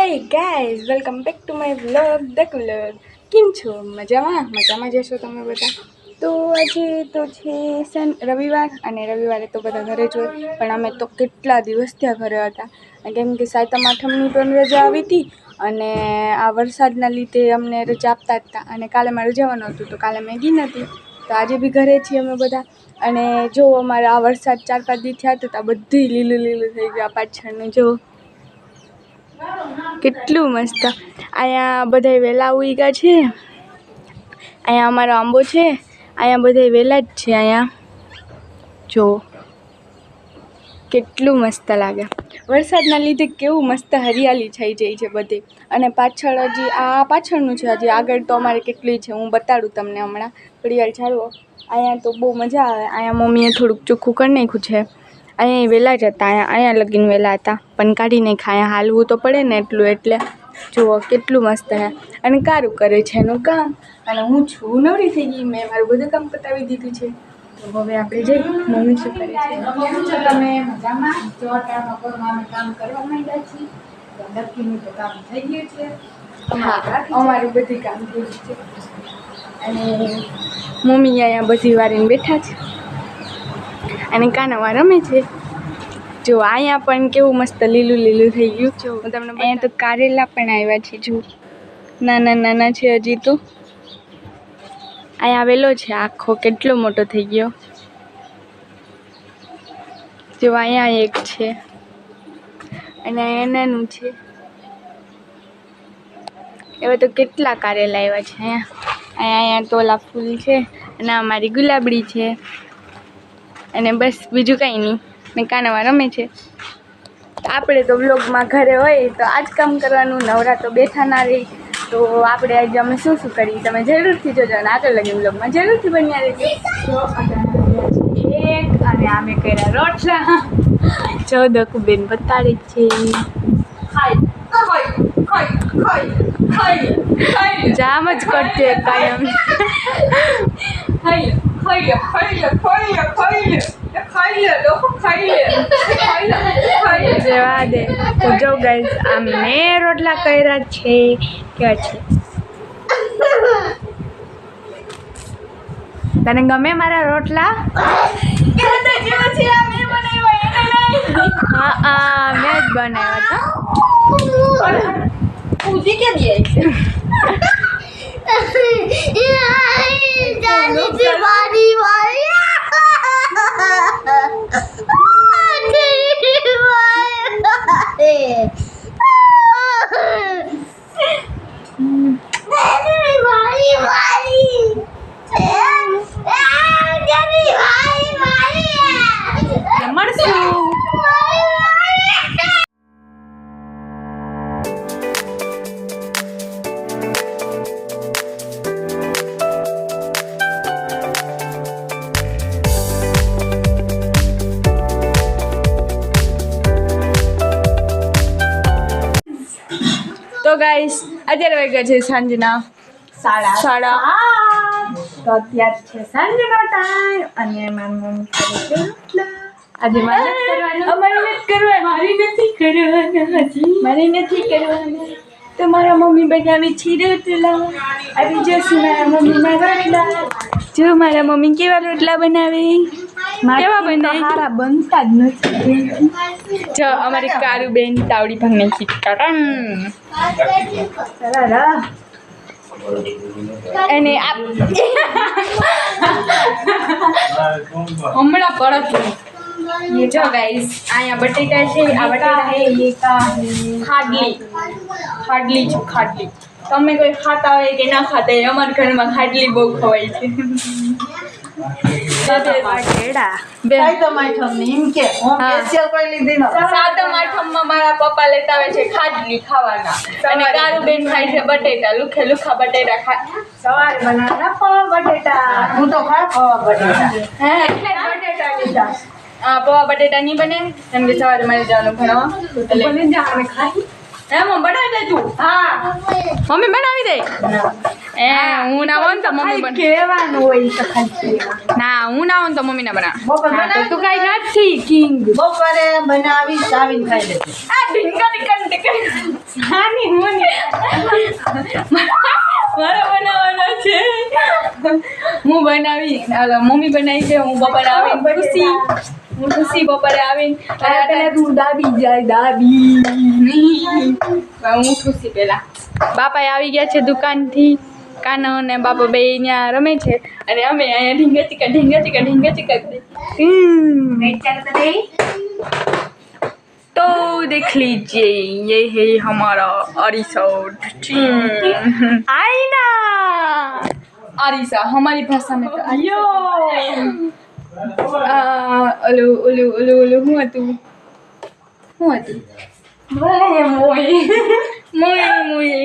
Hi guys, welcome back to my vlog the vlog. કેમ છો? મજામાં જશો તમે બધા. તો આજે તો છે રવિવાર, અને રવિવારે તો બધા ઘરે જ હોય, પણ અમે તો કેટલા દિવસ ત્યાં ઘરે હતા, કેમ કે સાતમ આઠમની પણ રજા આવી હતી, અને આ વરસાદના લીધે અમને રજા આપતા હતા, અને કાલે મારે જવાનું હતું, તો કાલે મેં ગઈ નથી, તો આજે બી ઘરે છીએ અમે બધા. અને જો અમારે આ વરસાદ 4-5 દી થયા તો બધી લીલું થઈ ગયું. પાછળનું જો કેટલું મસ્ત. અહીંયા બધા વેલા ઉગ્યા છે. અહીંયા અમારો આંબો છે, અહીંયા બધા વેલા જ છે. અહીંયા જો કેટલું મસ્ત લાગે. વરસાદના લીધે કેવું મસ્ત હરિયાળી થઈ જાય છે બધે. અને પાછળ હજી આ પાછળનું છે, હજી આગળ તો અમારે કેટલી છે હું બતાડું તમને હમણાં. થોડી વાર ચાલો. અહીંયા તો બહુ મજા આવે. અહીંયા મમ્મીએ થોડુંક ચોખ્ખું કરી નાખ્યું છે. અહીંયા વહેલા જ હતા, અહીંયા લગીને વહેલા હતા, પણ કાઢી નહીં ખાયા, હાલવું તો પડે ને એટલું. એટલે જુઓ કેટલું મસ્ત છે. અને કારું કરે છે એનું કામ, અને હું છું નવરી થઈ ગઈ, મેં મારું બધું કામ પતાવી દીધું છે. તો હવે આપણે જઈએ. મમ્મી શું કરે છે? તમે મજામાં? જો અત્યારમાં અમે કામ કરવા માંડ્યા છીએ. લક્કીનું તો કામ થઈ ગયું છે. હા, અમારું બધું કામ થઈ ગયું છે. અને મમ્મી અહીંયા બધી વારીને બેઠા છે, અને કાનામાં રમે છે. જો અહીંયા પણ કેવું મસ્ત લીલું થઈ ગયું. જો તમને અહીંયા તો કારેલા પણ આવ્યા છે. જો નાના છે હજી તો. અહીંયા આવેલો છે આખો, કેટલો મોટો થઈ ગયો. જો અહીંયા એક છે, અને અહીંયા નાનું છે. એવા તો કેટલા કારેલા આવ્યા છે. અહીંયા તો ઓલા ફૂલ છે, અને અમારી ગુલાબડી છે, અને બસ બીજું કંઈ નહીં. ને કાનામાં રમે છે. આપણે તો વ્લોગમાં ઘરે હોય તો આ જ કામ કરવાનું, નવરા તો બેઠા ના રહી. તો આપણે આજે અમે શું કરીએ તમે જરૂરથી જોજો, અને આગળ લગી વ્લોગમાં જરૂરથી બન્યા રહેજો. અને અમે કર્યા રોટલા. જો દકુબેન બતાડે છે. જામ જ કરશે કાયમ. જવા દે. તો જો ગાઈઝ, આ મેં રોટલા કર્યા છે. કેવા છે? તને ગમે મારા રોટલા? હા, મેં જ બનાવ્યા હતા. પૂજી કે દિયે છે તો ગાઈસ, અત્યારે વાગ્યા છે સાંજના 7:30. તો અત્યારે છે સાંજનો ટાઈમ, અને મારી મમ્મી કરે છે રોટલા. આજે મારે નથી કરવાના. તો મારા મમ્મી બનાવી છે રોટલા. આવી જશું મારા મમ્મીના રોટલા. જો મારા મમ્મી કેવા રોટલા બનાવે. કેવા બનાવે? સારા બનતા જ નથી. જો અમારી કારુબેન તાવડી ભાંગ નાખી. અને હમણાં પડક. જો ગાઈસ, અહીંયા બટેટા છે. આ બટેટા હે ये का ખાડલી છે. ખાડલી તમે કોઈ ખાતા હોય કે ના ખાતા હોય, અમારા ઘરમાં ખાડલી બહુ ખવાય છે. સાતમ આઠમમાં મારા પપ્પા લેતા આવે છે ખાડલી ખાવાના, અને કારુબેન ખાય છે બટેટા. લુખા બટેટા ખાય. સવારે બનાવના પૌવા બટેટા. હું તો ખાય પૌવા બટેટા. હે, એટલે બટેટા લીધા. પૌવા બટેટા નહીં બને, કેમ કે સવારે મારે જવાનું ભણવા. બને જાણે ખાઈ. હે મમ્મી બનાવી દે તું. હા, મમ્મી બનાવી દે. હું ના હોઉં તો મમ્મી કેવાનું હોય તો ખાઈ. ના, હું ના હોઉં તો મમ્મી ના બનાવે. બપોર તો તું કઈ નથી કિંગ. બપોરે બનાવી આવીને ખાઈ લેતી. આ ઢીંગા ઢીંગા ઢીંગા. સાની મારે બનાવવાનો છે. હું બનાવી મમ્મી બનાવી છે. હું બપોરે આવીને ખુશી બપોરે આવીને પેલા તું દાબી જાય દાબી. હું ખુશી પેલા બાપા આવી ગયા છે દુકાનથી. કાનો અને બાપા બે અહીંયા રમે છે અને અમે અહીંયા ઢીંગા ચીકા तो देख लीजिए ये है हमारा अरिसोट. आईना अरिसा हमारी भाषा में तो आयो. ओलू હું હતું મોય